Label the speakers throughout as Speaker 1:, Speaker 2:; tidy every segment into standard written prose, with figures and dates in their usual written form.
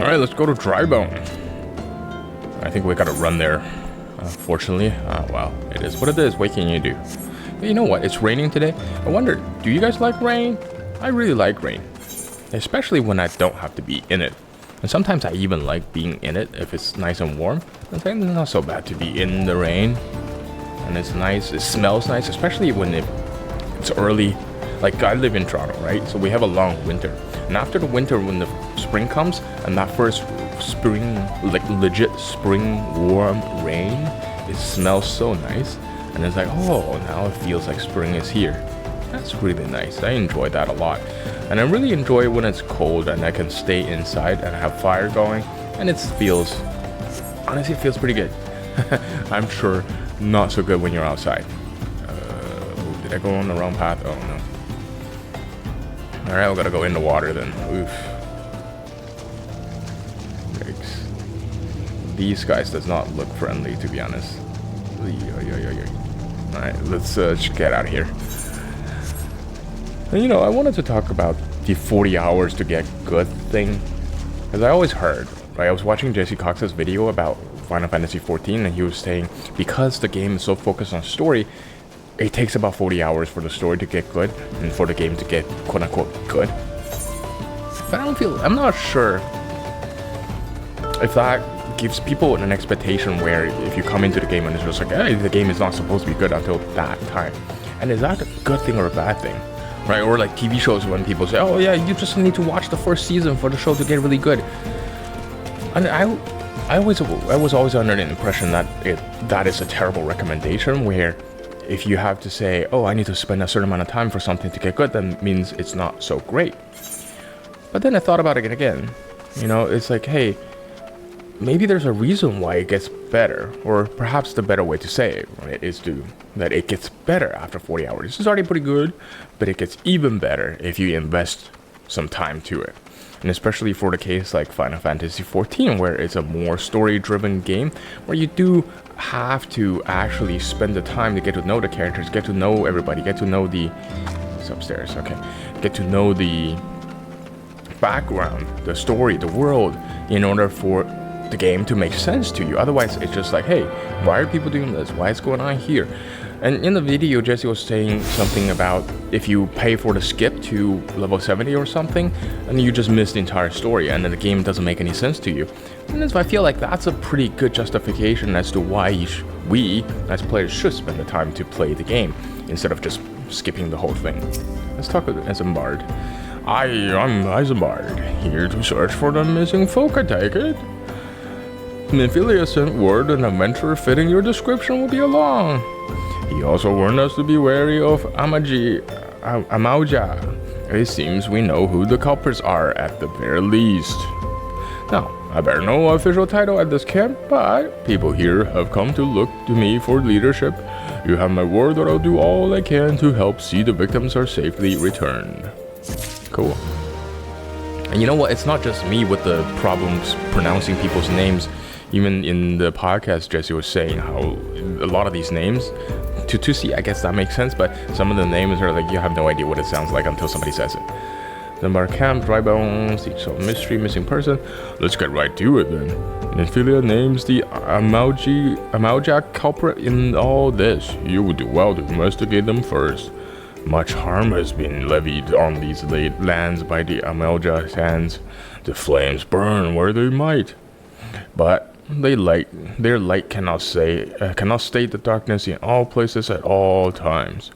Speaker 1: Alright, let's go to Drybone. I think we gotta run there, unfortunately. Well, it is what it is. What can you do? But you know what? It's raining today. I wonder, do you guys like rain? I really like rain. Especially when I don't have to be in it. And sometimes I even like being in it if it's nice and warm. It's not so bad to be in the rain. And it's nice. It smells nice, especially when it's early. Like, I live in Toronto, right? So we have a long winter. And after the winter, when the spring comes, and that first spring, like legit spring warm rain, it smells so nice. And it's like, oh, now it feels like spring is here. That's really nice. I enjoy that a lot. And I really enjoy when it's cold and I can stay inside and have fire going. And honestly, it feels pretty good. I'm sure not so good when you're outside. Did I go on the wrong path? Oh, no. Alright, we gotta go in the water then. Oof. Yikes. These guys does not look friendly, to be honest. Alright, let's just get out of here. And I wanted to talk about the 40 hours to get good thing. Because I always heard, right? I was watching Jesse Cox's video about Final Fantasy XIV, and he was saying because the game is so focused on story, it takes about 40 hours for the story to get good and for the game to get quote-unquote good. But I'm not sure if that gives people an expectation where if you come into the game and it's just like, hey, the game is not supposed to be good until that time. And is that a good thing or a bad thing? Right? Or like TV shows when people say, oh yeah, you just need to watch the first season for the show to get really good. And I was always under the impression that that is a terrible recommendation, where if you have to say, oh, I need to spend a certain amount of time for something to get good, then means it's not so great. But then I thought about it again. It's like, hey, maybe there's a reason why it gets better, or perhaps the better way to say it, right, is that it gets better after 40 hours. This is already pretty good, but it gets even better if you invest some time to it. And especially for the case like Final Fantasy XIV, where it's a more story-driven game, where you do have to actually spend the time to get to know the characters, get to know everybody, get to know it's upstairs, okay, get to know the background, the story, the world, in order for the game to make sense to you. Otherwise, it's just like, hey, why are people doing this? Why is going on here? And in the video, Jesse was saying something about if you pay for the skip to level 70 or something, and you just miss the entire story, and then the game doesn't make any sense to you. And I feel like that's a pretty good justification as to why we, as players, should spend the time to play the game, instead of just skipping the whole thing. Let's talk with Isambard. I'm Isambard, here to search for the missing folk, I take it? Nymphelia sent word an adventurer fitting your description will be along. He also warned us to be wary of Amauja. It seems we know who the culprits are at the very least. Now, I bear no official title at this camp, but people here have come to look to me for leadership. You have my word that I'll do all I can to help see the victims are safely returned. Cool. And you know what? It's not just me with the problems pronouncing people's names. Even in the podcast, Jesse was saying how a lot of these names, to see, I guess that makes sense, but some of the names are like, you have no idea what it sounds like until somebody says it. Zambar Camp, Drybone, Siege Solved Mystery, Missing Person. Let's get right to it then. Nymphelia names the Amauja culprit in all this. You would do well to investigate them first. Much harm has been levied on these lands by the Amauja hands. The flames burn where they might, but their light cannot stay the darkness in all places at all times.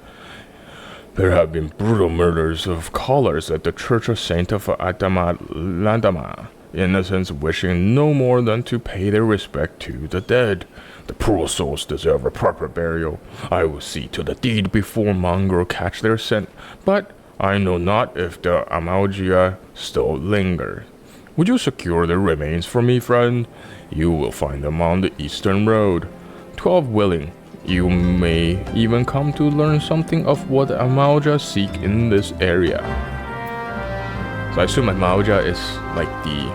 Speaker 1: There have been brutal murders of callers at the Church of Saint of Landama, innocents wishing no more than to pay their respect to the dead. The poor souls deserve a proper burial. I will see to the deed before mongrel catch their scent, but I know not if the Amauja still linger. Would you secure their remains for me, friend? You will find them on the eastern road. 12 willing. You may even come to learn something of what Amauja seek in this area. So I assume Amauja is like the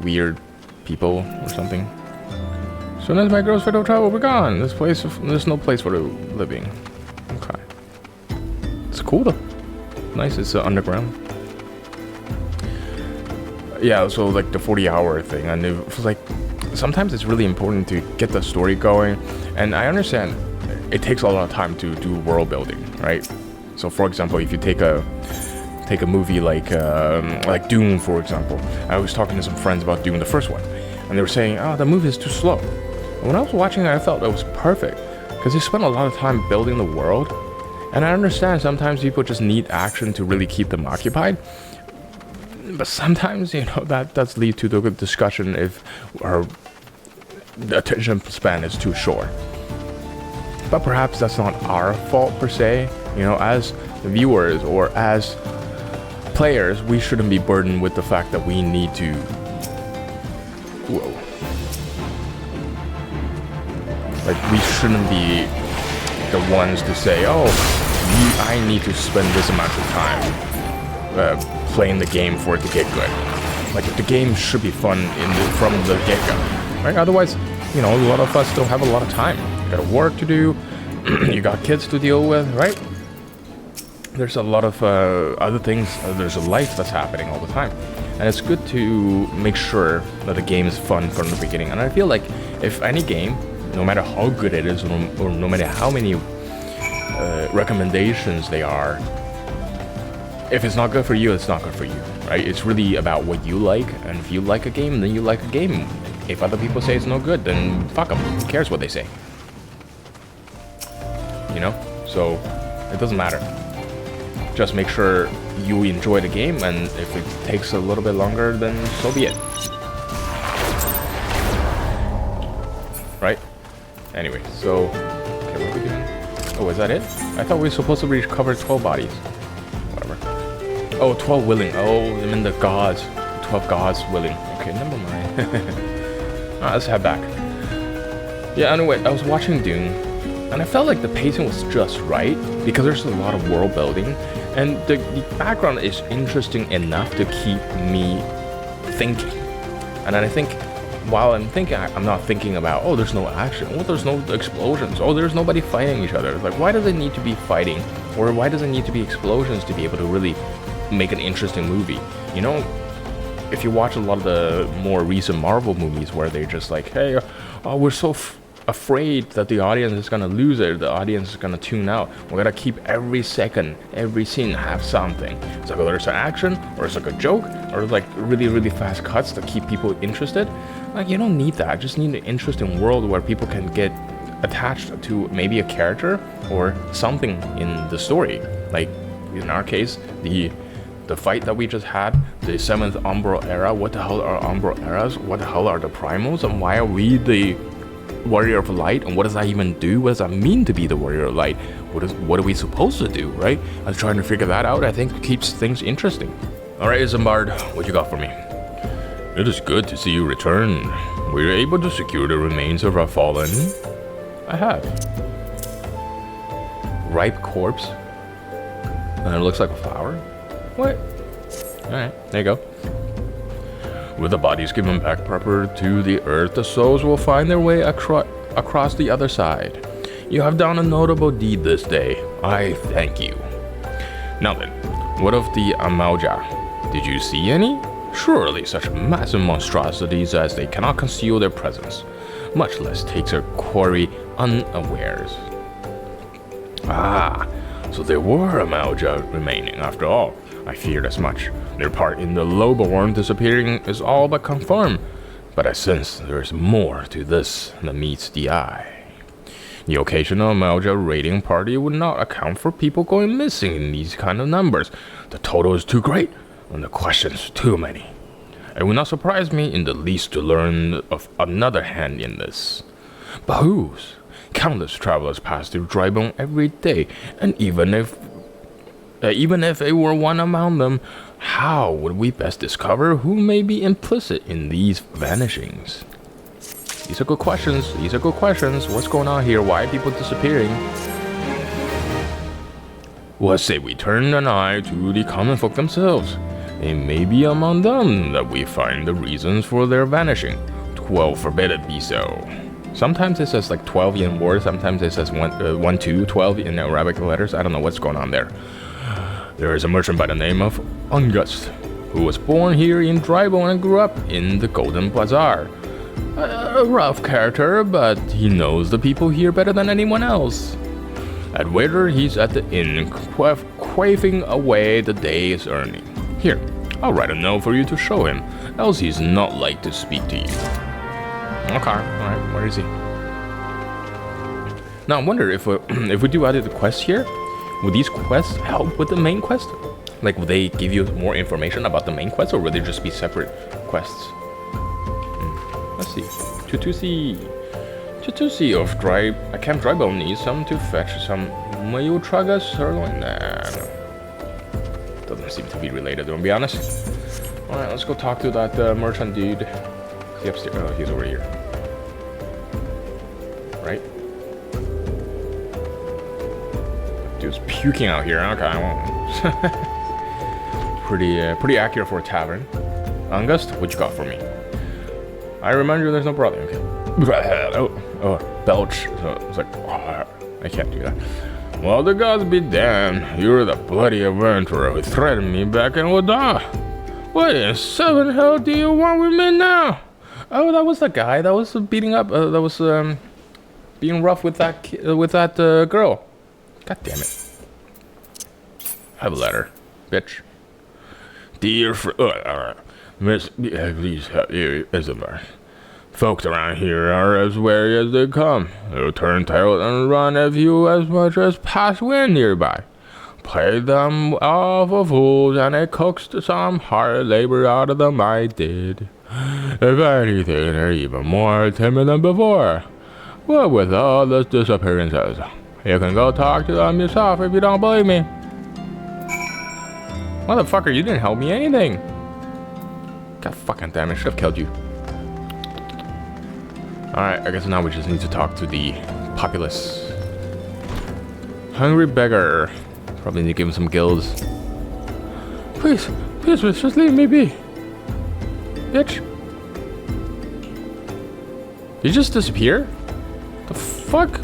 Speaker 1: weird people or something. Soon as my girl's fit of travel, we're gone. There's no place for the living. Okay. It's cool though. Nice, it's underground. Yeah, so like the 40-hour thing, and it was like sometimes it's really important to get the story going, and I understand it takes a lot of time to do world building, right? So for example, if you take a movie like Doom, for example. I was talking to some friends about Doom, the first one, and they were saying, oh, the movie is too slow. And when I was watching it, I felt it was perfect because they spent a lot of time building the world, and I understand sometimes people just need action to really keep them occupied. But sometimes, that does lead to the discussion if our attention span is too short. But perhaps that's not our fault per se. As viewers or as players, we shouldn't be burdened with the fact that we need to... Whoa. Like, we shouldn't be the ones to say, oh, I need to spend this amount of time playing the game for it to get good. Like, the game should be fun from the get-go, right? Otherwise, a lot of us don't have a lot of time. You got work to do, you got kids to deal with, right? There's a lot of other things, there's a life that's happening all the time. And it's good to make sure that the game is fun from the beginning. And I feel like if any game, no matter how good it is, or no matter how many recommendations they are, if it's not good for you, it's not good for you, right? It's really about what you like, and if you like a game, then you like a game. If other people say it's no good, then fuck them. Who cares what they say? So it doesn't matter. Just make sure you enjoy the game, and if it takes a little bit longer, then so be it. Right? Anyway, so... Okay, what are we doing? Oh, is that it? I thought we were supposed to recover 12 bodies. Whatever. Oh, 12 willing. Oh, I mean the gods. 12 gods willing. Okay, never mind. Alright, let's head back. Yeah, anyway, I was watching Dune, and I felt like the pacing was just right, because there's a lot of world building, and the background is interesting enough to keep me thinking. And then I think, while I'm thinking, I'm not thinking about, oh, there's no action, oh, there's no explosions, oh, there's nobody fighting each other. Like, why does it need to be fighting? Or why does it need to be explosions to be able to really make an interesting movie? If you watch a lot of the more recent Marvel movies where they're just like, hey, oh, we're so afraid that the audience is gonna lose it, the audience is gonna tune out. We're gonna keep every second, every scene have something. It's like, there's an action, or it's like a joke, or like really, really fast cuts to keep people interested. Like, you don't need that. Just need an interesting world where people can get attached to maybe a character or something in the story. Like, in our case, the fight that we just had, the 7th Umbral Era. What the hell are Umbral Eras? What the hell are the Primals? And why are we the Warrior of Light? And what does that even do? What does that mean to be the Warrior of Light? What are we supposed to do, right? I was trying to figure that out. I think it keeps things interesting. Alright, Isambard, what you got for me? It is good to see you return. Were you able to secure the remains of our fallen? I have. Ripe corpse? And it looks like a flower? What? Alright, there you go. With the bodies given back proper to the earth, the souls will find their way across the other side. You have done a notable deed this day. I thank you. Now then, what of the Amauja? Did you see any? Surely such massive monstrosities as they cannot conceal their presence, much less take their quarry unawares. Ah, so there were Amauja remaining after all. I feared as much. Their part in the Lowborn disappearing is all but confirmed, but I sense there is more to this than meets the eye. The occasional Amauja raiding party would not account for people going missing in these kind of numbers. The total is too great, and the questions too many. It would not surprise me in the least to learn of another hand in this. But whose? Countless travelers pass through Drybone every day, and even if it were one among them, how would we best discover who may be implicit in these vanishings? These are good questions. What's going on here? Why are people disappearing? What say we turn an eye to the common folk themselves? It may be among them that we find the reasons for their vanishing. 12 forbid it be so. Sometimes it says like 12 in words, sometimes it says 1, 2, 12 in Arabic letters. I don't know what's going on there. There is a merchant by the name of Ungust. who was born here in Drybone and grew up in the Golden Bazaar. A rough character, but he knows the people here better than anyone else. At waiter, he's at the inn, quaffing away the day's earning. Here, I'll write a note for you to show him, else he's not like to speak to you. Okay, alright, where is he? Now I wonder if we do add the quest here, would these quests help with the main quest? Like, would they give you more information about the main quest, or would they just be separate quests? Let's see. Tutusi of Camp Drybone needs some to fetch some Mayutraga sirloin. Nah, no. Doesn't seem to be related, to be honest. Alright, let's go talk to that merchant dude. Is he upstairs? Oh, he's over here. Right? Dude's puking out here. Okay, well. pretty accurate for a tavern. August, what you got for me? I remind you there's no problem. Okay. Oh, belch. So it's like, oh, I can't do that. Well, the gods be damned. You're the bloody adventurer who threatened me back in Oda. What in seven hell do you want with me now? Oh, that was the guy that was beating up, that was being rough with that girl. God damn it. Have a letter, bitch. Dear Miss, please help you, Isabel. Folks around here are as wary as they come. They'll turn tail and run if you as much as pass wind nearby. Play them off of fools, and it coaxed some hard labor out of them, I did. If anything, they're even more timid than before. What with all these disappearances? You can go talk to them yourself if you don't believe me. Motherfucker, you didn't help me anything. God fucking damn it, should have killed you. Alright, I guess now we just need to talk to the populace. Hungry beggar. Probably need to give him some gills. Please, miss, just leave me be. Bitch. Did you just disappear? The fuck?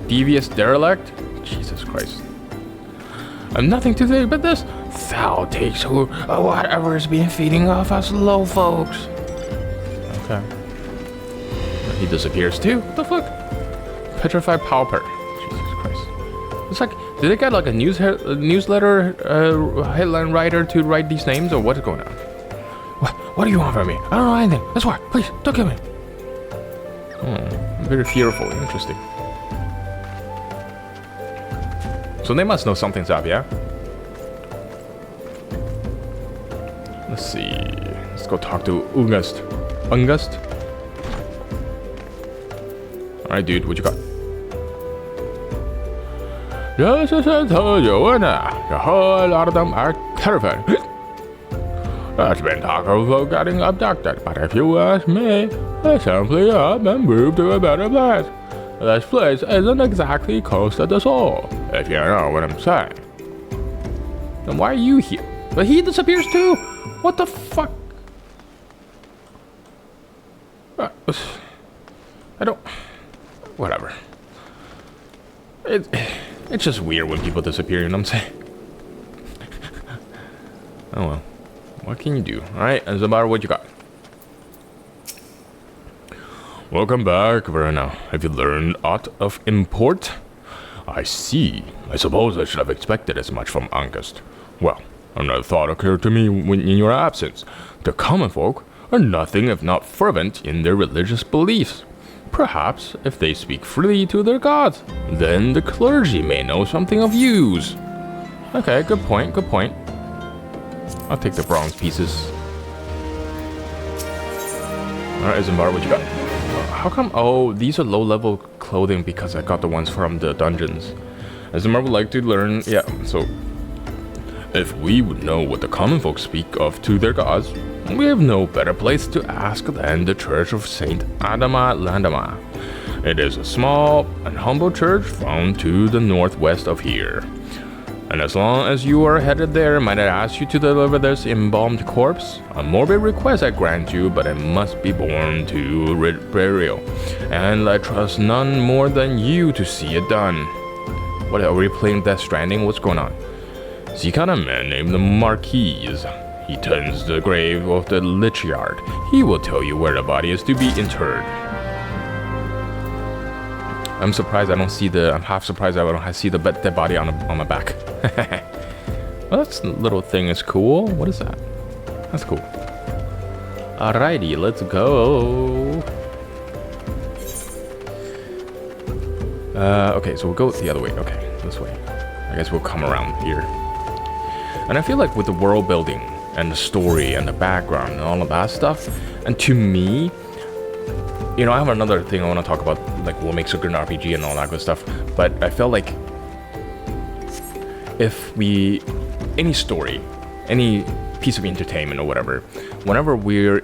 Speaker 1: Devious derelict? Jesus Christ. I've nothing to say but this. Thou takes whatever is being feeding off us low folks. Okay. He disappears too? What the fuck? Petrified pauper. Jesus Christ. It's like, did they get like a newsletter headline writer to write these names, or what's going on? What do you want from me? I don't know anything. That's why. Please, don't kill me. I'm very fearful. Interesting. So they must know something's up, yeah? Let's see. Let's go talk to August. Alright, dude, what you got? Just as I told you, a whole lot of them are terrified. There's been talk of folk getting abducted, but if you ask me, they simply up and moved to a better place. This place isn't exactly close to the soul, if you know what I'm saying. Then why are you here? But he disappears too! What the fuck? I don't... Whatever. It's just weird when people disappear, you know what I'm saying? Oh well. What can you do? Alright, Zambar, what you got? Welcome back, Verena. Have you learned aught of import? I see. I suppose I should have expected as much from August. Well, another thought occurred to me in your absence. The common folk are nothing if not fervent in their religious beliefs. Perhaps, if they speak freely to their gods, then the clergy may know something of use. Okay, good point, good point. I'll take the bronze pieces. Alright, Zambar, what you got? How come? Oh, these are low-level clothing because I got the ones from the dungeons. Zambar would like to learn... Yeah, so... If we would know what the common folk speak of to their gods, we have no better place to ask than the Church of Saint Adama Landama. It is a small and humble church found to the northwest of here. And as long as you are headed there, might I ask you to deliver this embalmed corpse? A morbid request I grant you, but it must be borne to burial. And I trust none more than you to see it done. What, are we playing Death Stranding? What's going on? See, kind of man named the Marquis. He tends the grave of the Lich Yard. He will tell you where the body is to be interred. I'm surprised I don't see the. I'm half surprised I don't see the dead body on my back. Well, that little thing is cool. What is that? That's cool. Alrighty, let's go. Okay, so we'll go the other way. Okay, this way. I guess we'll come around here. And I feel like with the world building and the story and the background and all of that stuff, and to me, you know, I have another thing I want to talk about, like what makes a good RPG and all that good stuff, but I felt like if any story, any piece of entertainment or whatever, whenever we're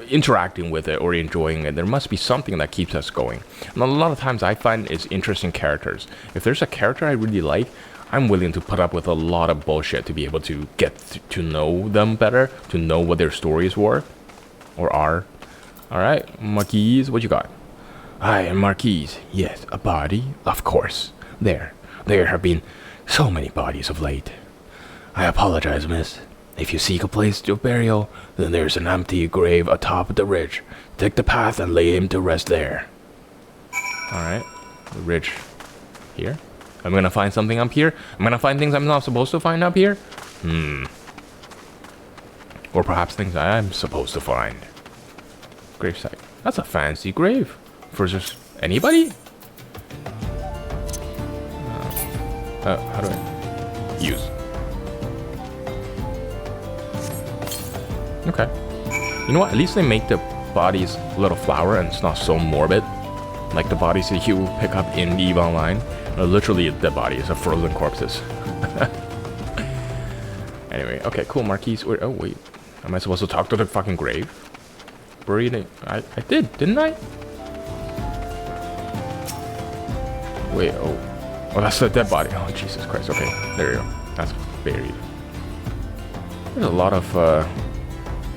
Speaker 1: interacting with it or enjoying it, there must be something that keeps us going. And a lot of times I find it's interesting characters. If there's a character I really like, I'm willing to put up with a lot of bullshit to be able to get to know them better, to know what their stories were or are. Alright, Marquise, what you got? I am Marquise. Yes, a body? Of course. There have been so many bodies of late. I apologize, miss. If you seek a place of burial, then there's an empty grave atop the ridge. Take the path and lay him to rest there. Alright, the ridge here. I'm gonna find something up here. I'm gonna find things I'm not supposed to find up here. Or perhaps things I'm supposed to find. Gravesite. That's a fancy grave. For just anybody? How do I use? Okay. You know what? At least they make the bodies a little flower and it's not so morbid. Like the bodies that you pick up in EVE Online. Literally a dead body. It's a frozen corpses. Anyway, okay, cool. Marquise. Oh, wait. Am I supposed to talk to the fucking grave? Buried it? I did, didn't I? Wait, oh, that's a dead body. Oh, Jesus Christ. Okay, there you go. That's buried. There's a lot of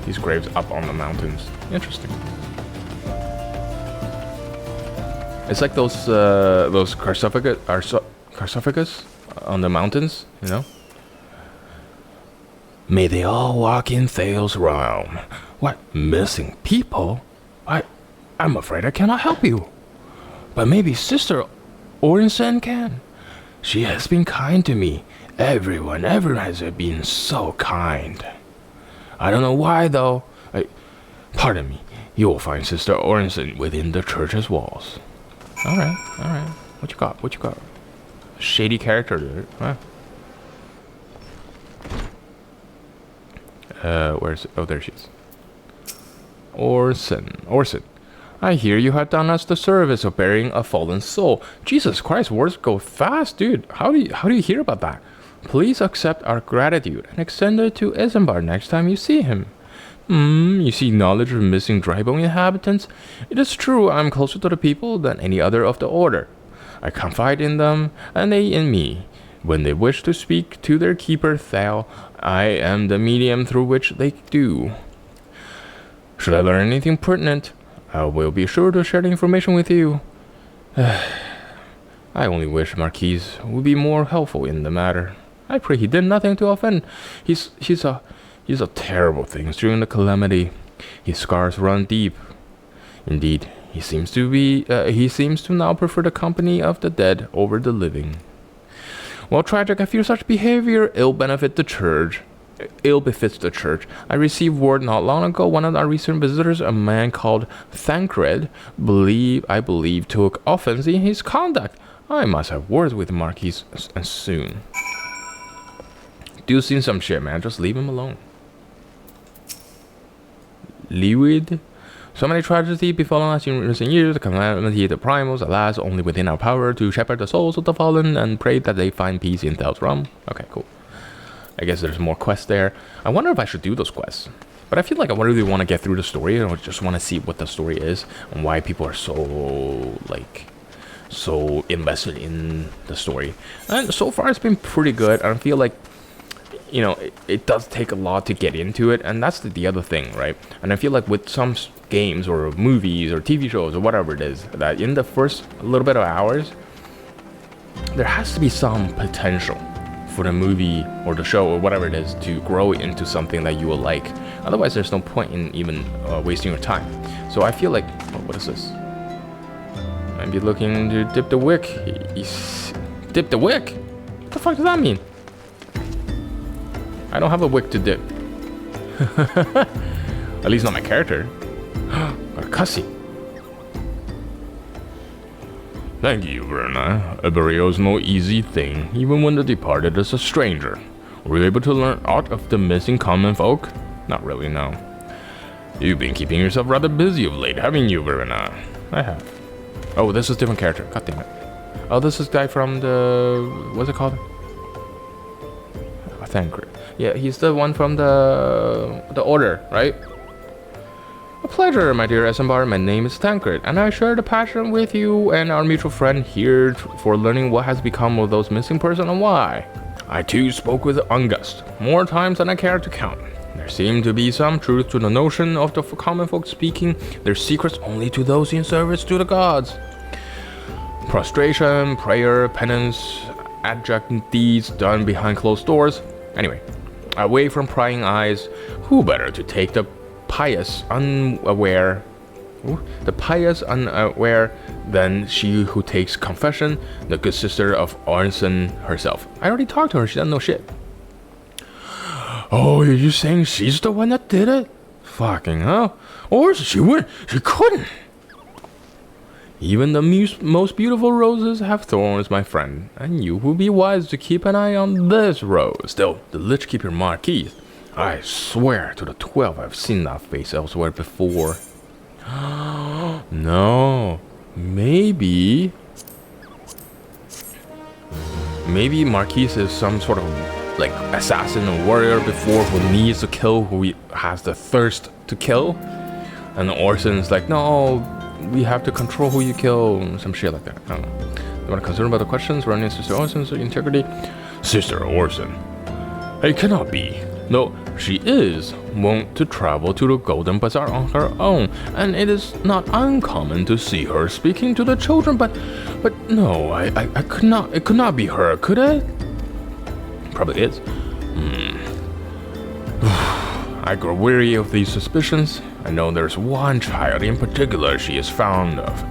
Speaker 1: these graves up on the mountains. Interesting. It's like those sarcophagus on the mountains, you know? May they all walk in Thal's realm. What, missing people? I'm afraid I cannot help you. But maybe Sister Orensen can. She has been kind to me. Everyone has been so kind. I don't know why though. Pardon me. You will find Sister Orensen within the church's walls. Alright. What you got? Shady character, dude. Huh? Where's it? Oh, there she is. Orson. I hear you have done us the service of burying a fallen soul. Jesus Christ, words go fast, dude. How do you hear about that? Please accept our gratitude and extend it to Isambard next time you see him. You see knowledge of missing Drybone inhabitants? It is true I'm closer to the people than any other of the order. I confide in them, and they in me. When they wish to speak to their keeper Thal, I am the medium through which they do. Should I learn anything pertinent, I will be sure to share the information with you. I only wish Marquise would be more helpful in the matter. I pray he did nothing to offend. He's a terrible thing during the calamity. His scars run deep. Indeed, he seems to now prefer the company of the dead over the living. While tragic, I fear such behavior ill befits the church. I received word not long ago one of our recent visitors, a man called Thancred, I believe took offense in his conduct. I must have words with Marquis and soon. Dude seen some shit, man. Just leave him alone. Liwid. So many tragedies befallen us in recent years, the calamity, the primals, alas, only within our power to shepherd the souls of the fallen and pray that they find peace in Thal's realm. Okay, cool. I guess there's more quests there. I wonder if I should do those quests. But I feel like I really want to get through the story, and I just want to see what the story is and why people are so invested in the story. And so far it's been pretty good. I feel like, you know, it does take a lot to get into it, and that's the other thing, right? And I feel like with some games or movies or TV shows or whatever it is, that in the first little bit of hours, there has to be some potential for the movie or the show or whatever it is to grow into something that you will like. Otherwise, there's no point in even wasting your time. So I feel like, oh, what is this? Might be looking to dip the wick. Dip the wick? What the fuck does that mean? I don't have a wick to dip. At least not my character. Got a cussy. Thank you, Verna. A burial's no easy thing, even when the departed is a stranger. Were you able to learn aught of the missing common folk? Not really, no. You've been keeping yourself rather busy of late, haven't you, Verna? I have. Oh, this is a different character. God damn it. Oh, this is the guy from the... What's it called? Oh, Thancred. Yeah, he's the one from the Order, right? A pleasure, my dear Esenbar. My name is Thancred, and I share the passion with you and our mutual friend here for learning what has become of those missing persons and why. I too spoke with August more times than I care to count. There seemed to be some truth to the notion of the common folk speaking their secrets only to those in service to the gods. Prostration, prayer, penance, abject deeds done behind closed doors. Anyway, away from prying eyes, who better to take the pious unaware than she who takes confession, the good sister of Orson herself. I already talked to her, she doesn't know shit. Oh, are you saying she's the one that did it? Fucking hell. Or she couldn't. Even the most beautiful roses have thorns, my friend, and you will be wise to keep an eye on this rose. Still, the lich keep your marquise. I swear to the 12 I've seen that face elsewhere before. No, maybe Marquise is some sort of like assassin or warrior before who needs to kill, who has the thirst to kill, and Orson's like, no, we have to control who you kill, some shit like that. I don't know. You want to concern about the questions running Sister Orson's integrity? Sister Orson, it cannot be. No, she is wont to travel to the Golden Bazaar on her own, and it is not uncommon to see her speaking to the children, but no, I could not, it could not be her, could it? Probably is. I grow weary of these suspicions. I know there's one child in particular she is fond of.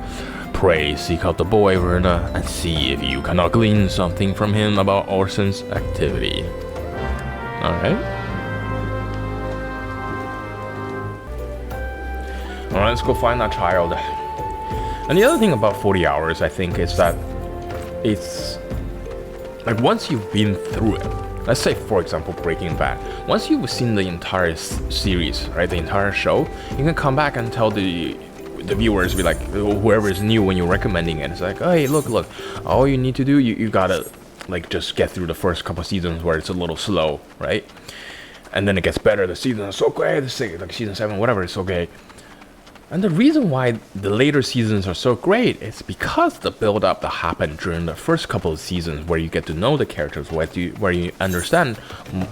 Speaker 1: Pray seek out the boy, Verna, and see if you cannot glean something from him about Orson's activity. Alright. Alright, let's go find that child. And the other thing about 40 hours, I think, is that it's like once you've been through it, let's say, for example, Breaking Bad, once you've seen the entire series, right, the entire show, you can come back and tell the viewers, be like, whoever is new when you're recommending it, it's like, hey, look, all you need to do, you gotta like just get through the first couple seasons where it's a little slow, right? And then it gets better. The season is so great, like season 7, whatever, it's so great. And the reason why the later seasons are so great is because the build-up that happened during the first couple of seasons, where you get to know the characters, where you understand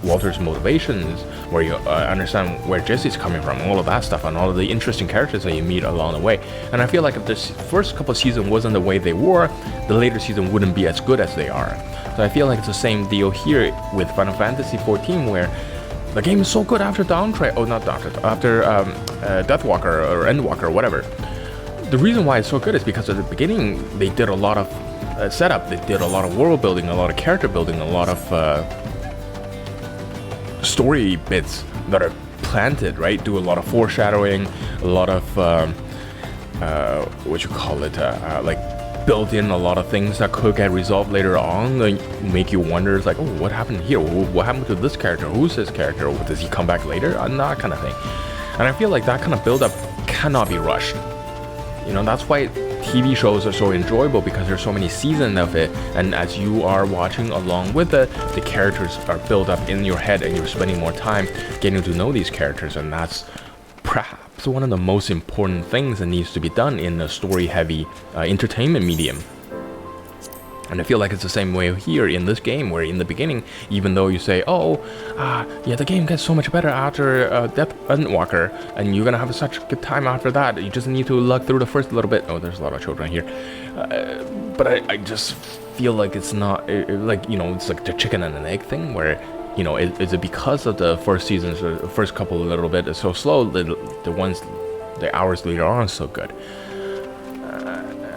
Speaker 1: Walter's motivations, where you understand where Jesse's coming from, all of that stuff, and all of the interesting characters that you meet along the way. And I feel like if this first couple of seasons wasn't the way they were, the later season wouldn't be as good as they are. So I feel like it's the same deal here with Final Fantasy XIV, where the game is so good after after Deathwalker or Endwalker or whatever. The reason why it's so good is because at the beginning they did a lot of setup, they did a lot of world building, a lot of character building, a lot of story bits that are planted, right? Do a lot of foreshadowing, a lot of like built in a lot of things that could get resolved later on, and make you wonder, like, oh, what happened here? What happened to this character? Who's this character? Does he come back later? And that kind of thing. And I feel like that kind of build-up cannot be rushed. You know, that's why TV shows are so enjoyable, because there's so many seasons of it, and as you are watching along with it, the characters are built up in your head, and you're spending more time getting to know these characters, and that's perhaps one of the most important things that needs to be done in a story-heavy entertainment medium. And I feel like it's the same way here in this game, where in the beginning, even though you say, yeah, the game gets so much better after Death Endwalker, and you're gonna have such a good time after that, you just need to lug through the first little bit. Oh, there's a lot of children here. But I just feel like it's not, like, you know, it's like the chicken and an egg thing, where, you know, is it because of the first seasons, or the first couple a little bit is so slow, the hours later on is so good.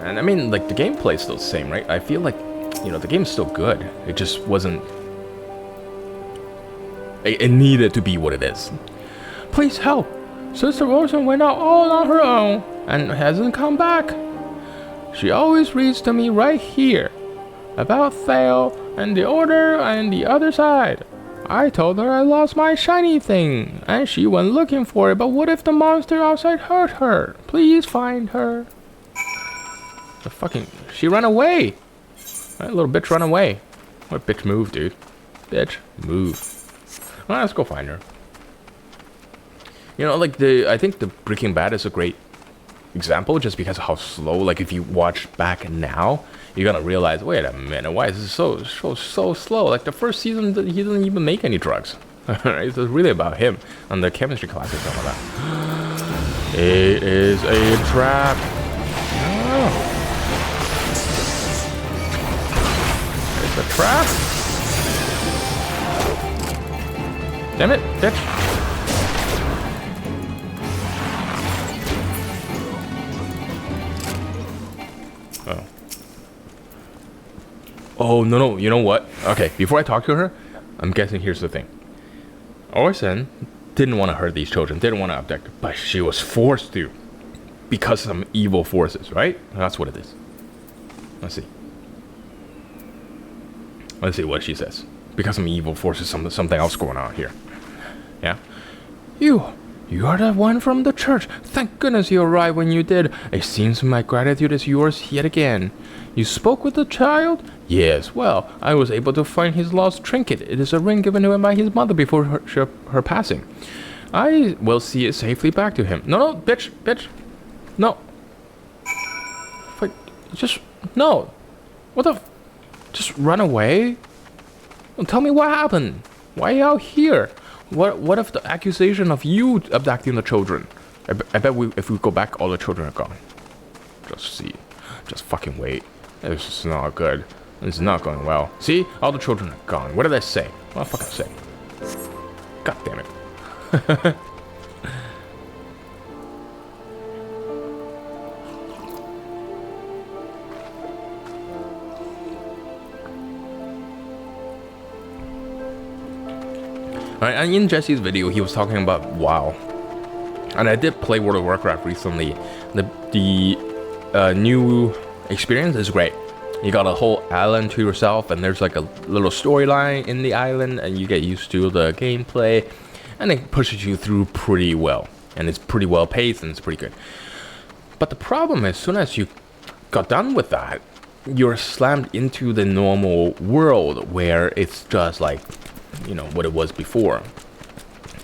Speaker 1: And I mean, like, the gameplay's still the same, right? I feel like, you know, the game's still good. It just wasn't... It needed to be what it is. Please help! Sister Wilson went out all on her own and hasn't come back. She always reads to me right here about Thale and the Order and the other side. I told her I lost my shiny thing, and she went looking for it, but what if the monster outside hurt her? Please find her. The fucking... She ran away! That little bitch run away. What bitch move, dude? Bitch, move. Alright, let's go find her. You know, like, I think the Breaking Bad is a great example, just because of how slow. Like, if you watch back now, you're gonna realize, wait a minute, why is this so slow? Like, the first season, he doesn't even make any drugs. Alright, so it's really about him and the chemistry classes and all that. It is a trap. Oh. It's a trap. Damn it, bitch. Oh. Oh, no, you know what? Okay, before I talk to her, I'm guessing here's the thing. Orson didn't want to hurt these children, didn't want to abduct, but she was forced to. Because of some evil forces, right? That's what it is. Let's see. Let's see what she says. Because some evil forces, something else going on here. Yeah? You are the one from the church. Thank goodness you arrived when you did. It seems my gratitude is yours yet again. You spoke with the child? Yes, well, I was able to find his lost trinket. It is a ring given to him by his mother before her passing. I will see it safely back to him. No, bitch. No. Like, just, no. What the, just run away? Well, tell me what happened. Why are you out here? What if the accusation of you abducting the children? I bet if we go back, all the children are gone. Just fucking wait. This is not good. This is not going well. See? All the children are gone. What did I say? What the fuck did I say? God damn it. Alright, and in Jesse's video, he was talking about WoW. And I did play World of Warcraft recently. The new experience is great. You got a whole island to yourself, and there's like a little storyline in the island, and you get used to the gameplay, and it pushes you through pretty well. And it's pretty well paced, and it's pretty good. But the problem is, as soon as you got done with that, you're slammed into the normal world, where it's just like, you know, what it was before.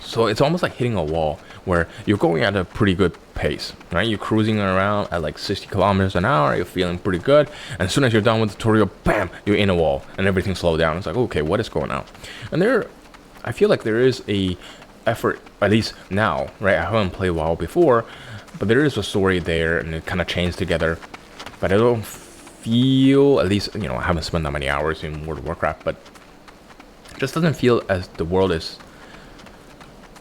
Speaker 1: So it's almost like hitting a wall, where you're going at a pretty good pace, right? You're cruising around at like 60 kilometers an hour, you're feeling pretty good, and as soon as you're done with the tutorial, bam, you're in a wall, and everything slowed down. It's like, okay, what is going on? And I feel like there is a effort, at least now, right? I haven't played WoW before, but there is a story there, and it kind of chains together. But I don't feel, at least, you know, I haven't spent that many hours in World of Warcraft, but it just doesn't feel as the world is,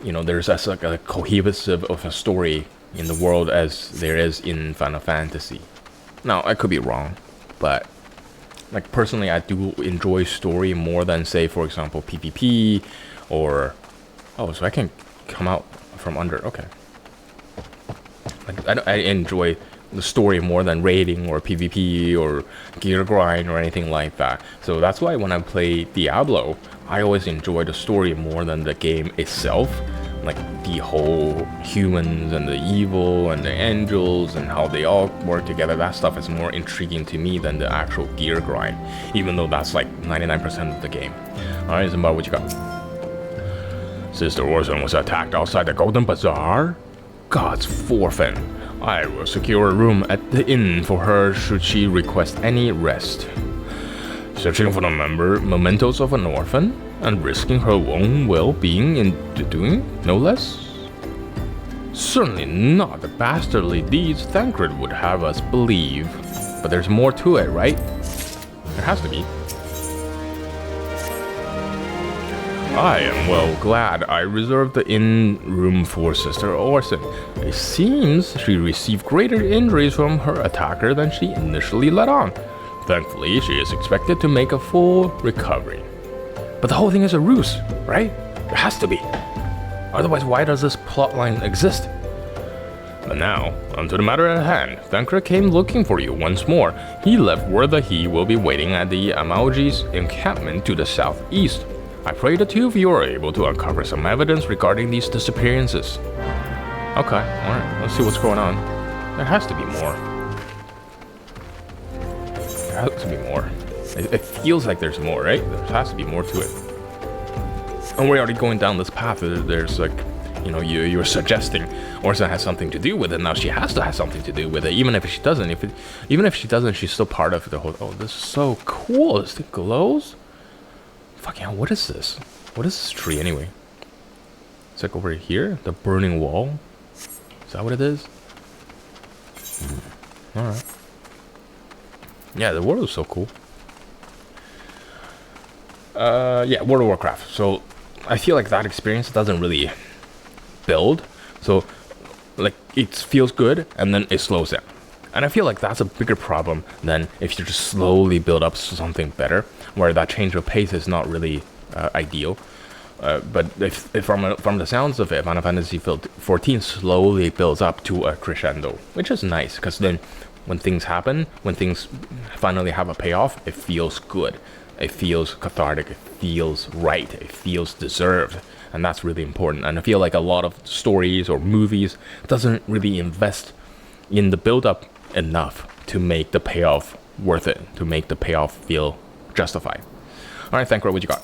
Speaker 1: you know, there's as like a cohesive of a story in the world as there is in Final Fantasy. Now, I could be wrong, but like personally, I do enjoy story more than, say, for example, PvP or... Oh, so I can come out from under. Okay. Like, I enjoy the story more than raiding or PvP or gear grind or anything like that. So that's why when I play Diablo, I always enjoy the story more than the game itself. Like the whole humans and the evil and the angels and how they all work together. That stuff is more intriguing to me than the actual gear grind, even though that's like 99% of the game. Alright, Zimbar, what you got? Sister Orson was attacked outside the Golden Bazaar? God's forfeit. I will secure a room at the inn for her should she request any rest. Searching for the mementos of an orphan and risking her own well-being in doing, no less? Certainly not the bastardly deeds Thancred would have us believe. But there's more to it, right? There has to be. I am well glad I reserved the inn room for Sister Orson. It seems she received greater injuries from her attacker than she initially let on. Thankfully, she is expected to make a full recovery. But the whole thing is a ruse, right? It has to be. Otherwise, why does this plotline exist? But now, onto the matter at hand. Thancred came looking for you once more. He left word that he will be waiting at the Amauji's encampment to the southeast. I pray the two of you are able to uncover some evidence regarding these disappearances. Okay, alright, let's see what's going on. There has to be more. There has to be more. It feels like there's more, right? There has to be more to it. And we're already going down this path. There's like, you know, you're suggesting Orson has something to do with it. Now she has to have something to do with it, even if she doesn't. Even if she doesn't, she's still part of the whole. Oh, this is so cool. This thing glows. Fucking hell, what is this? What is this tree anyway? It's like over here, the burning wall. Is that what it is? All right. Yeah, the world is so cool. Yeah, World of Warcraft. So I feel like that experience doesn't really build. So like it feels good and then it slows down. And I feel like that's a bigger problem than if you just slowly build up something better, where that change of pace is not really ideal. But if from the sounds of it, Final Fantasy XIV slowly builds up to a crescendo, which is nice, because then when things happen, when things finally have a payoff, it feels good. It feels cathartic, it feels right, it feels deserved. And that's really important. And I feel like a lot of stories or movies doesn't really invest in the build-up enough to make the payoff worth it, to make the payoff feel justified. All right, Thancred, what you got?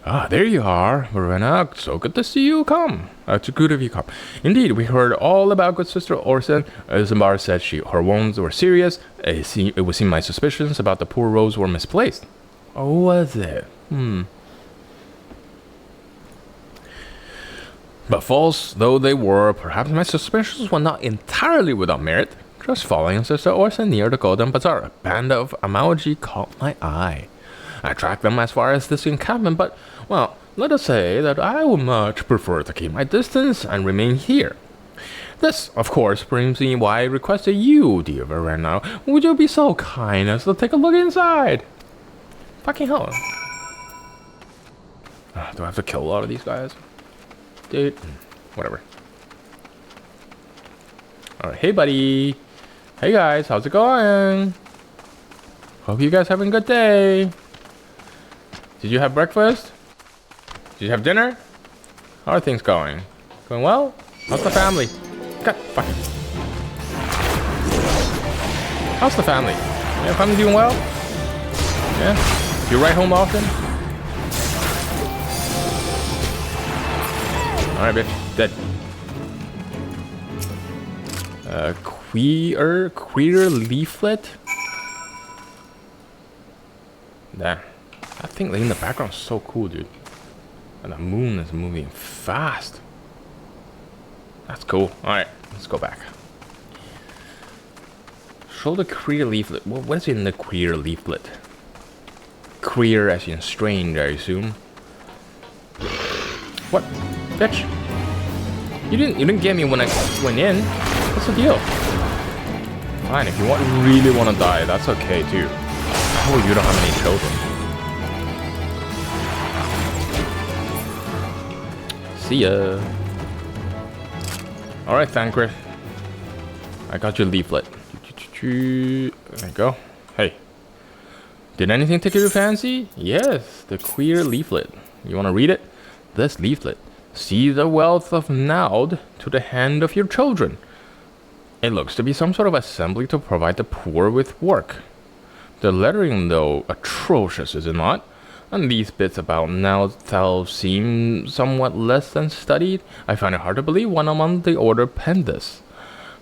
Speaker 1: Ah, there you are, Verena. So good to see you come. It's good of you come. Indeed, we heard all about good Sister Orson. Zambar said her wounds were serious. It would seem my suspicions about the poor Rose were misplaced. Oh, was it? But false though they were, perhaps my suspicions were not entirely without merit. Just following Sister Orson near the Golden Bazaar, a band of Amauji caught my eye. I tracked them as far as this encampment, but, well, let us say that I would much prefer to keep my distance and remain here. This, of course, brings me why I requested you, dear Verena. Would you be so kind as to take a look inside? Fucking hell. Do I have to kill a lot of these guys? Dude, whatever. Alright, hey buddy. Hey guys, how's it going? Hope you guys having a good day. Did you have breakfast? Did you have dinner? How are things going? Going well? How's the family? God, fuck. How's the family? Yeah, family doing well? Yeah? You ride home often? Alright, bitch. Dead. Queer leaflet? That thing in the background is so cool, dude. And the moon is moving fast. That's cool. Alright, let's go back. Show the queer leaflet. What's in the queer leaflet? Queer as in strange, I assume. What? Bitch. You didn't get me when I went in. What's the deal? Fine, if you really want to die, that's okay too. Oh, you don't have any children. See ya. Alright, Thancred. I got your leaflet. There you go. Hey. Did anything tickle your fancy? Yes, the queer leaflet. You want to read it? This leaflet. See the wealth of Naud to the hand of your children. It looks to be some sort of assembly to provide the poor with work. The lettering, though, atrocious, is it not? And these bits about Naud themselves seem somewhat less than studied. I find it hard to believe one among the order penned this.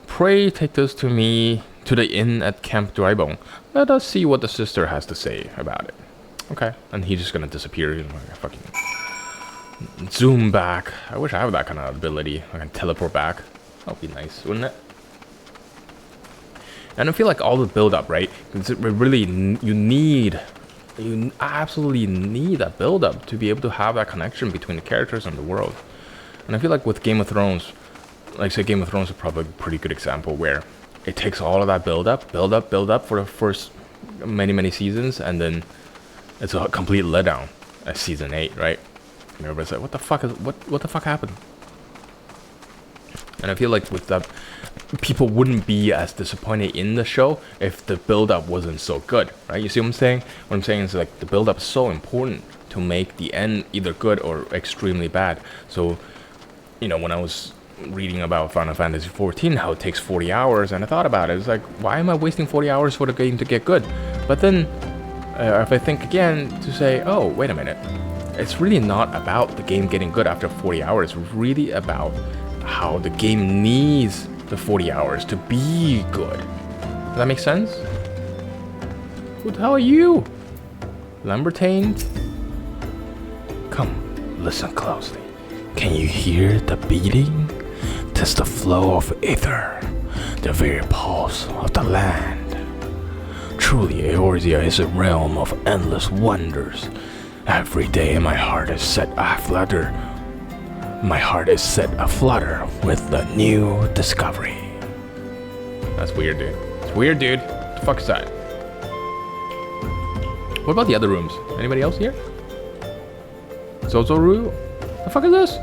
Speaker 1: Pray take this to the inn at Camp Drybone. Let us see what the sister has to say about it. Okay. And he's just gonna disappear. You know, like, fucking zoom back. I wish I have that kind of ability. I can teleport back. That would be nice, wouldn't it? And I feel like all the build up, right? You absolutely need that build up to be able to have that connection between the characters and the world. And I feel like with Game of Thrones, like say Game of Thrones is probably a pretty good example where it takes all of that build up for the first many seasons, and then it's a complete letdown at season 8, right? And everybody's like, what the fuck happened? And I feel like with that, people wouldn't be as disappointed in the show if the build-up wasn't so good, right? You see what I'm saying? What I'm saying is like the build-up is so important to make the end either good or extremely bad. So, you know, when I was reading about Final Fantasy 14, how it takes 40 hours, and I thought about it, it's like, why am I wasting 40 hours for the game to get good? But then, if I think again to say, oh, wait a minute, it's really not about the game getting good after 40 hours, it's really about how the game needs the 40 hours to be good. Does that make sense? Who the hell are you? Lambertine? Come, listen closely. Can you hear the beating? 'Tis the flow of ether, the very pulse of the land. Truly, Eorzea is a realm of endless wonders. Every day my heart is set aflutter. My heart is set aflutter with the new discovery. That's weird, dude. It's weird, dude. What the fuck is that? What about the other rooms? Anybody else here? Zozoru? The fuck is this?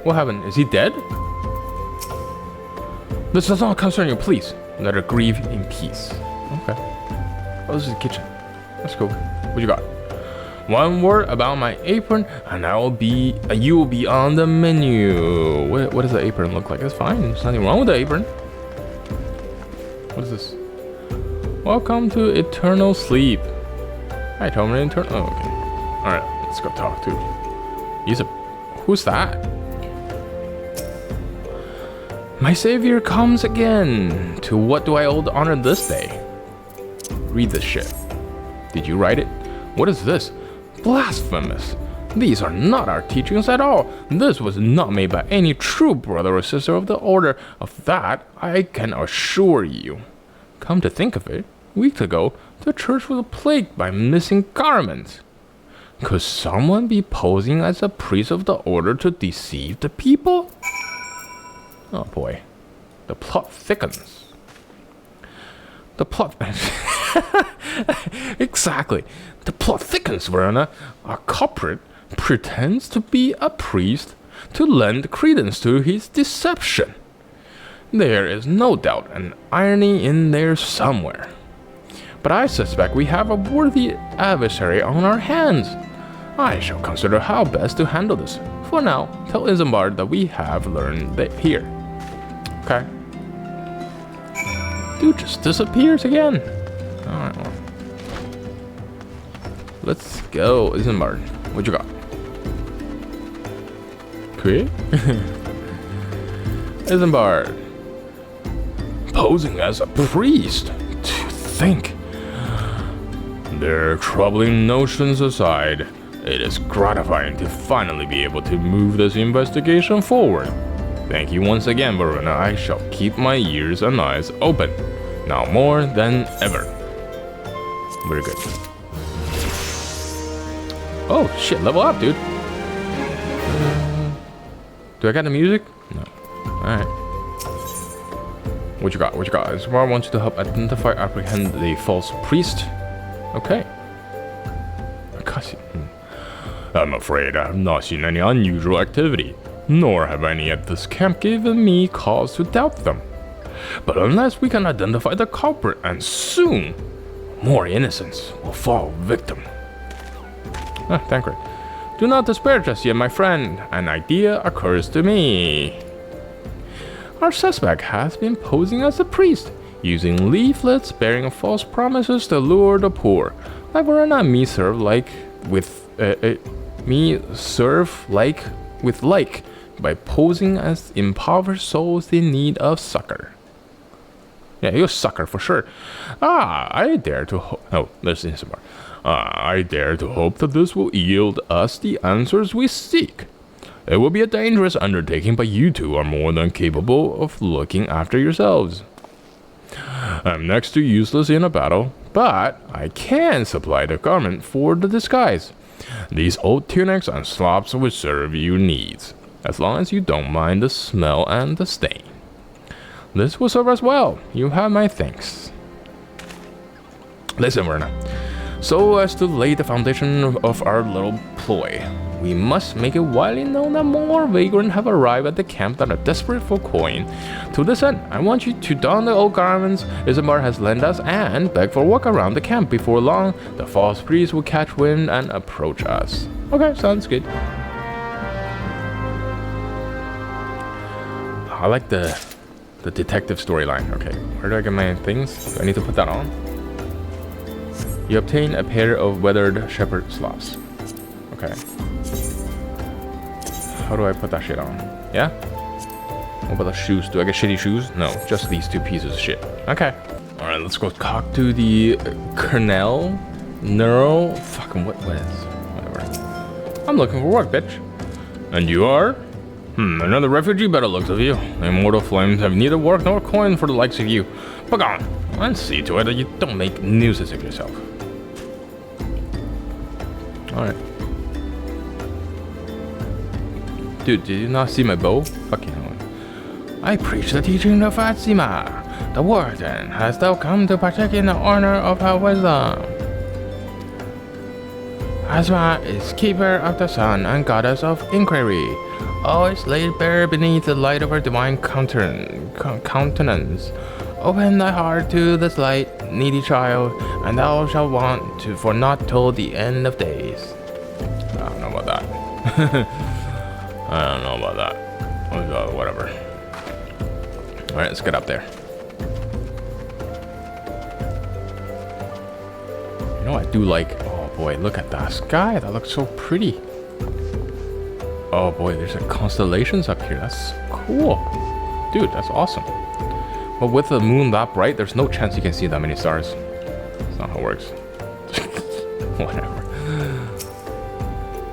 Speaker 1: What happened? Is he dead? This does not concern you, please. Let her grieve in peace. Okay. Oh, this is the kitchen. That's cool. What you got? One word about my apron, and you will be on the menu. What does the apron look like? It's fine. There's nothing wrong with the apron. What is this? Welcome to eternal sleep. Hi, Tomer. Eternal. Oh, okay. All right, let's go talk to. Who's that? My savior comes again. To what do I owe the honor this day? Read this shit. Did you write it? What is this? Blasphemous. These are not our teachings at all. This was not made by any true brother or sister of the order. Of that, I can assure you. Come to think of it, weeks ago, the church was plagued by missing garments. Could someone be posing as a priest of the order to deceive the people? Oh boy. The plot thickens. The plot... Exactly. The plot thickens, Verona. Our culprit pretends to be a priest to lend credence to his deception. There is no doubt an irony in there somewhere. But I suspect we have a worthy adversary on our hands. I shall consider how best to handle this. For now, tell Isambard that we have learned that here. Okay. Dude just disappears again. Alright, well. Let's go, Isambard. What you got? Okay. Isambard. Posing as a priest. To think. Their troubling notions aside, it is gratifying to finally be able to move this investigation forward. Thank you once again, Verona. I shall keep my ears and eyes open. Now more than ever. Very good. Oh shit, level up, dude. Do I got the music? No. Alright. What you got? What you got? Isambard wants you to help identify, apprehend the false priest. Okay. I'm afraid I have not seen any unusual activity, nor have any at this camp given me cause to doubt them. But unless we can identify the culprit, and soon, more innocents will fall victim. Thankful. Do not despair just yet, my friend. An idea occurs to me. Our suspect has been posing as a priest, using leaflets bearing false promises to lure the poor. Like Verona, me serve like with by posing as impoverished souls in need of succor. Yeah, you're a sucker for sure. I dare to oh, there's Isambard. I dare to hope that this will yield us the answers we seek. It will be a dangerous undertaking, but you two are more than capable of looking after yourselves. I'm next to useless in a battle, but I can supply the garment for the disguise. These old tunics and slops will serve your needs, as long as you don't mind the smell and the stain. This will serve us well. You have my thanks. Listen, Verna. So as to lay the foundation of our little ploy, we must make it widely known that more vagrants have arrived at the camp that are desperate for coin. To this end, I want you to don the old garments Isambard has lent us and beg for work around the camp. Before long, the false priest will catch wind and approach us. Okay, sounds good. I like the detective storyline. Okay, where do I get my things? Do I need to put that on? You obtain a pair of weathered shepherd slops. Okay. How do I put that shit on? Yeah? What about the shoes? Do I get shitty shoes? No, just these two pieces of shit. Okay. Alright, let's go talk to the Colonel. Neural. Fucking what is? Whatever. I'm looking for work, bitch. And you are? Another refugee by the looks of you. The immortal flames have neither work nor coin for the likes of you. Begone, and see to it that you don't make nuisance of yourself. Alright. Dude, did you not see my bow? Fucking hell. I preach the teaching of Fatima. The warden has thou come to partake in the honor of her wisdom. Asma is keeper of the sun and goddess of inquiry. Always laid bare beneath the light of her divine countenance. Open thy heart to this light, needy child, and thou shalt want to for not till the end of days. I don't know about that. I don't know about that. Whatever. Alright, let's get up there. You know, I do like... Oh boy, look at that sky. That looks so pretty. Oh boy, there's constellations up here. That's cool. Dude, that's awesome. But with the moon that bright, there's no chance you can see that many stars. That's not how it works. Whatever.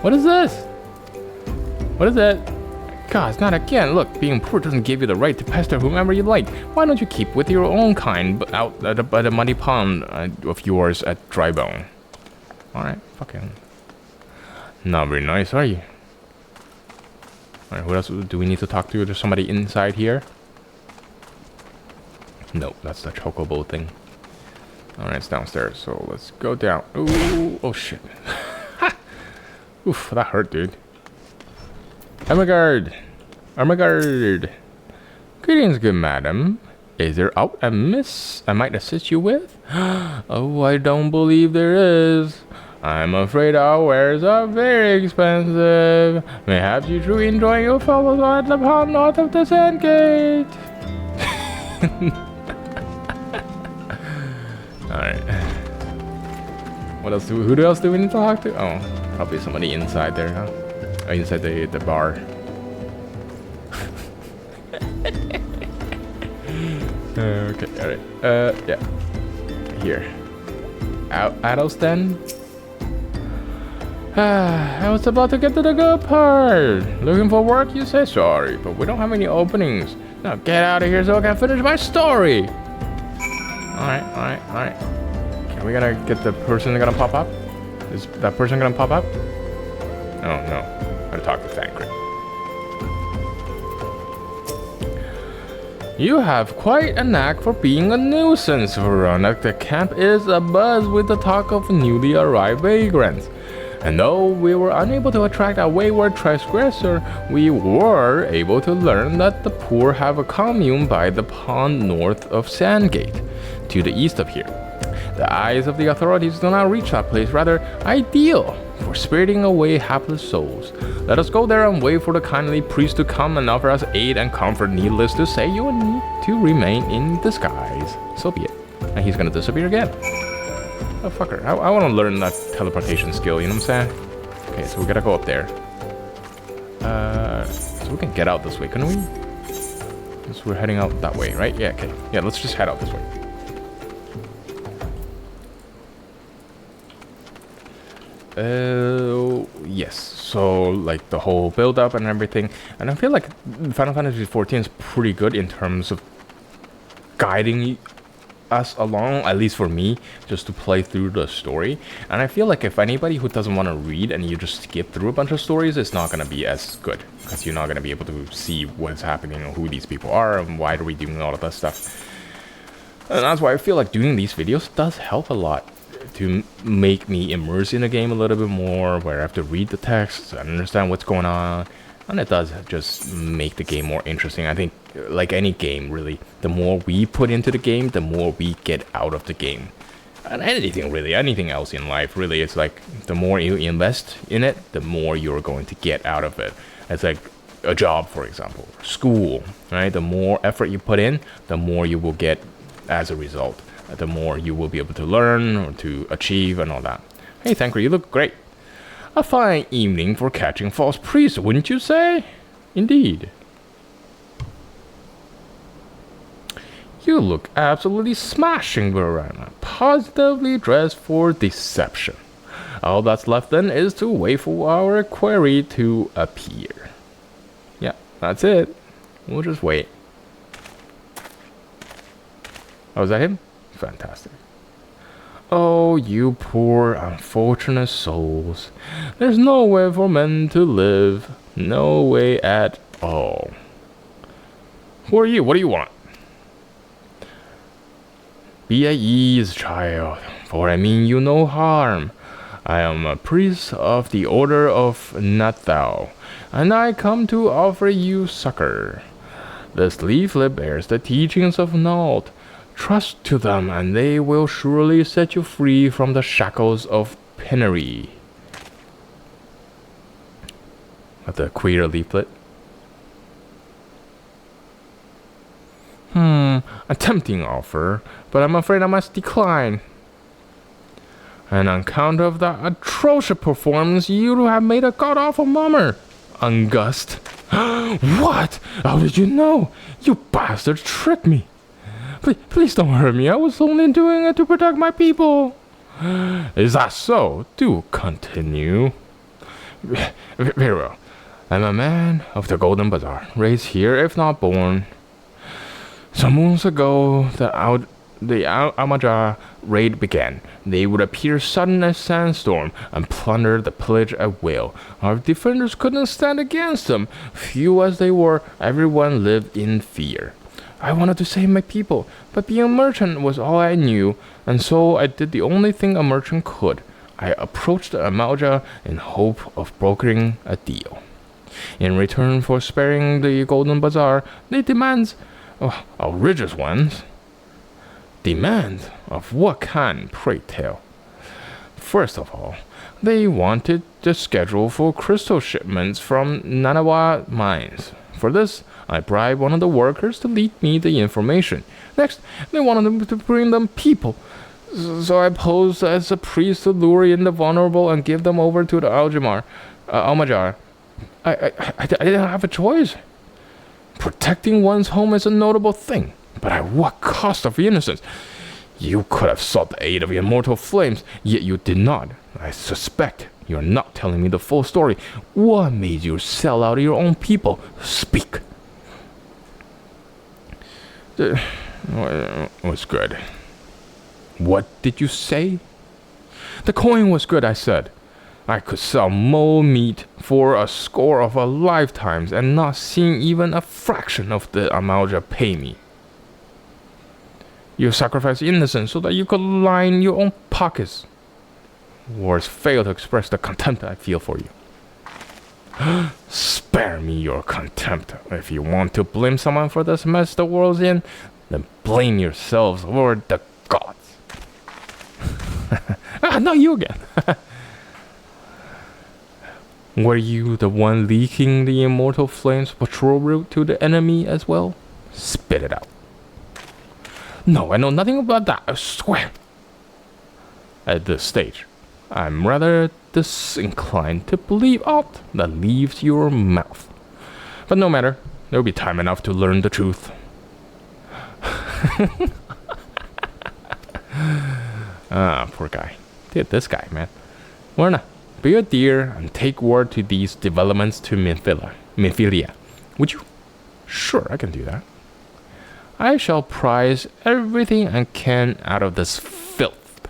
Speaker 1: What is this? What is that? God, it's not again. Look, being poor doesn't give you the right to pester whomever you like. Why don't you keep with your own kind out by the muddy pond of yours at Drybone? Alright, fucking. Not very nice, are you? Alright, what else do we need to talk to? There's somebody inside here? No, that's the chocobo thing. Alright, it's downstairs, so let's go down. Ooh, oh shit. Oof, that hurt, dude. Armagard! Armagard! Greetings, good madam. Is there aught I might assist you with? Oh, I don't believe there is. I'm afraid our wares are very expensive. Mayhaps you truly enjoy your fellows at the pond north of the Sandgate. Alright. What else who else do we need to talk to? Oh, probably somebody inside there, huh? Oh, inside the bar. Okay, alright. Yeah. Here. Addleston? I was about to get to the good part. Looking for work, you say? Sorry, but we don't have any openings. Now get out of here so I can finish my story. Alright. Okay, we gotta get the person gonna pop up? Is that person gonna pop up? Oh, no. Gotta talk to Thancred. You have quite a knack for being a nuisance, Verona. The camp is abuzz with the talk of newly arrived vagrants. And though we were unable to attract a wayward transgressor, we were able to learn that the poor have a commune by the pond north of Sandgate, to the east of here. The eyes of the authorities do not reach that place, rather ideal for spiriting away hapless souls. Let us go there and wait for the kindly priest to come and offer us aid and comfort. Needless to say, you will need to remain in disguise. So be it. And he's gonna disappear again. Oh, fucker. I want to learn that teleportation skill, you know what I'm saying? Okay, so we gotta go up there. So we can get out this way, couldn't we? Because we're heading out that way, right? Yeah, okay. Yeah, let's just head out this way. Yes. So like the whole build up and everything, and I feel like Final Fantasy 14 is pretty good in terms of guiding us along, at least for me, just to play through the story. And I feel like if anybody who doesn't want to read and you just skip through a bunch of stories, it's not going to be as good, because you're not going to be able to see what's happening or who these people are and why are we doing all of that stuff. And that's why I feel like doing these videos does help a lot to make me immerse in the game a little bit more, where I have to read the text and understand what's going on. And it does just make the game more interesting. I think, like any game, really, the more we put into the game, the more we get out of the game. And anything, really, anything else in life, really, it's like the more you invest in it, the more you're going to get out of it. It's like a job, for example, school, right? The more effort you put in, the more you will get as a result. The more you will be able to learn or to achieve and all that. Hey, Thanker, you look great. A fine evening for catching false priests, wouldn't you say? Indeed. You look absolutely smashing, Verana. Positively dressed for deception. All that's left then is to wait for our query to appear. Yeah, that's it. We'll just wait. Oh, is that him? Fantastic. Oh, you poor, unfortunate souls. There's no way for men to live. No way at all. Who are you? What do you want? Be at ease, child, for I mean you no harm. I am a priest of the Order of Nathal, and I come to offer you succor. This leaflet bears the teachings of Naut. Trust to them, and they will surely set you free from the shackles of penury. The queer leaflet. A tempting offer, but I'm afraid I must decline. And on account of that atrocious performance, you have made a god-awful mummer. Ungust. What? How did you know? You bastard tricked me. Please don't hurt me. I was only doing it to protect my people. Is that so? Do continue. Very well. I'm a man of the Golden Bazaar, raised here if not born. Some moons ago, the Amaja raid began. They would appear sudden as sandstorm and plunder the pillage at will. Our defenders couldn't stand against them. Few as they were, everyone lived in fear. I wanted to save my people, but being a merchant was all I knew, and so I did the only thing a merchant could. I approached the Amalja in hope of brokering a deal. In return for sparing the Golden Bazaar, they demand outrageous ones. Demand? Of what kind, pray tell? First of all, they wanted the schedule for crystal shipments from Nanawa mines. For this, I bribed one of the workers to leak me the information. Next, they wanted them to bring them people. So I posed as a priest to lure in the vulnerable and give them over to the Almajar. I didn't have a choice. Protecting one's home is a notable thing, but at what cost of innocence? You could have sought the aid of immortal flames, yet you did not. I suspect you're not telling me the full story. What made you sell out your own people? Speak. Was good. What did you say? The coin was good, I said. I could sell mole meat for a score of lifetimes and not seeing even a fraction of the Amalja pay me. You sacrificed innocence so that you could line your own pockets. Words fail to express the contempt I feel for you. Spare me your contempt. If you want to blame someone for this mess the world's in, then blame yourselves or the gods. Not you again. Were you the one leaking the immortal flames patrol route to the enemy as well? Spit it out. No, I know nothing about that, I swear. At this stage, I'm rather disinclined to believe aught that leaves your mouth. But no matter, there'll be time enough to learn the truth. Poor guy. Dude, this guy, man. Warna, Be a dear and take word to these developments to Minfilia. Would you? Sure, I can do that. I shall prize everything I can out of this filth.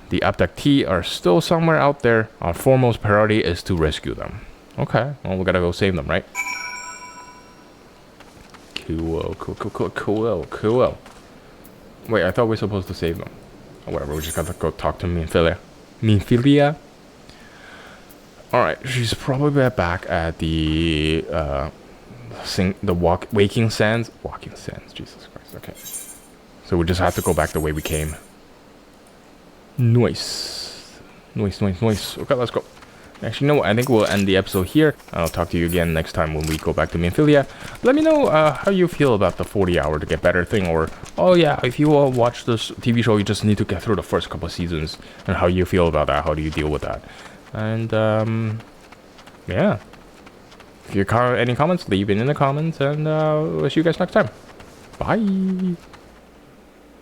Speaker 1: The abductee are still somewhere out there. Our foremost priority is to rescue them. Okay, well, we gotta go save them, right? Cool. Wait, I thought we were supposed to save them. Oh, whatever, we just gotta go talk to Minfilia. Alright, she's probably back at the Walking Sands, Jesus Christ, okay. So we just have to go back the way we came. Nice. Okay, let's go. Actually, no, I think we'll end the episode here. I'll talk to you again next time when we go back to Minfilia. Let me know how you feel about the 40-hour to get better thing, or, oh yeah, if you watch this TV show, you just need to get through the first couple of seasons, and how you feel about that, how do you deal with that. And, yeah. If you have any comments, leave it in the comments, and we'll see you guys next time. Bye!